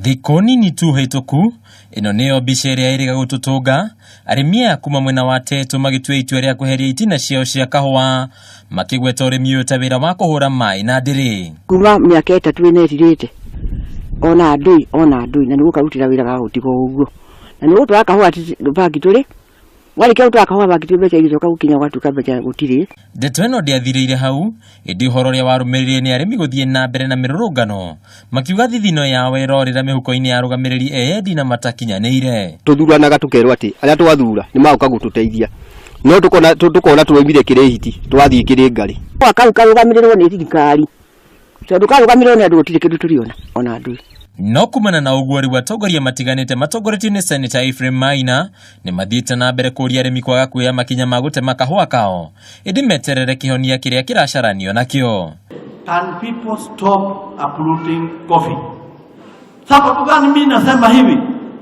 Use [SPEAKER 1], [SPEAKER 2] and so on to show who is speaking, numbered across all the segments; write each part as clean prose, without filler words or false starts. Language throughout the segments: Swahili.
[SPEAKER 1] Thikũ nini tu hĩtũku ĩno nĩyo mbica ĩrĩa ĩrĩga gũtũtũnga arĩmi a kuma mwena wa Tetu magĩtua itua rĩa kweheria itina ciao cia kahũa makĩgweta ũrĩmi ũyũ ta wĩra wa kũhũra maĩ na ndĩrĩ.
[SPEAKER 2] Kuma mĩaka 3 nĩthirĩte ona ndui na nĩgũkarutĩra wĩra wa gũtiga ũguo na nĩgũtwara kahũa bagi tũrĩ warĩkia gũtwara kahũa bagi tũrĩ mbeca igĩcoka gũkinya gwatuĩka mbeca gũtirĩ.
[SPEAKER 1] Ndeto ĩno ndĩathirĩire hau ĩndĩ ũhoro ũrĩa warũmĩrĩire nĩ arĩmi gũthiĩ na mbere na mĩrũrũngano makiuga thithino yao ĩrorĩra mĩhuko-inĩ ya arũgamĩrĩri eyendi na matakinyanĩire.
[SPEAKER 3] Tũthuranaga tũkerwo atĩ arĩa twathura nĩmagoka gũtũteithia no tukona tũoimire kĩrĩhiti twathiĩ kĩrĩ ngari.
[SPEAKER 2] Kau karũgamĩrĩrwo nĩ thirikari tondũ karũgamĩrĩrwo nĩ andũ gũtirĩ kĩndũ tũriona ona ndui.
[SPEAKER 1] No kumana na ũguo rĩu atongoria matiganĩte matongoretio nĩ Senator Ephraim Maina nĩ mathiĩte na mbere kũria arĩmi kwaga kuoya makinya ma gũtema kahũa kao ĩndĩ meterere kĩhonia kĩrĩa kĩracaranio nakĩo.
[SPEAKER 4] Can people stop uprooting coffee? Sababu gani mimi nasema hivi?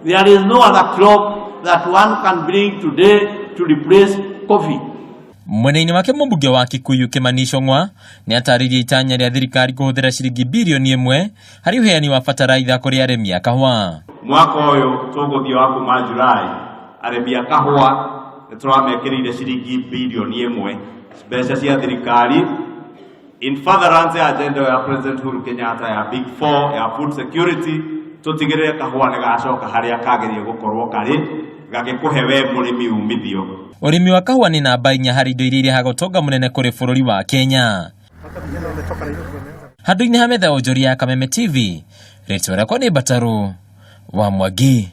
[SPEAKER 4] There is no other crop that one can bring today to replace coffee.
[SPEAKER 1] Mwena-inĩ wake mũmbunge wa Kikuyu Kimani Ichung'wa nĩ atarĩirie itanya rĩa thirikari kũhũthĩra ciringi birioni 1 harĩ ũheani wa bataraitha kũrĩ arĩmi a kahũa.
[SPEAKER 4] Mwaka ũyũ tũgũthiĩ wa kuma Julai arĩmi a kahũa nĩtũramekĩrĩire ciringi birioni 1 mbeca cia thirikari in furtherance ya agenda ya President Uhuru Kenyatta ya Big 4 ya food security tũtigĩrĩre kahũa nĩgacoka harĩa kagĩrĩire gũkorwo karĩ gagĩkũhe we mũrĩmi umithio.
[SPEAKER 1] Ũrĩmi wa kahũa nĩ namba 4 harĩ indo iria irehaga ũtonga mũnene kũrĩ bũrũri wa Kenya. Handũ-inĩ ha metha onjoria ya Kameme TV, rĩtwa rĩakwa nĩ Bataru wa Mwangi.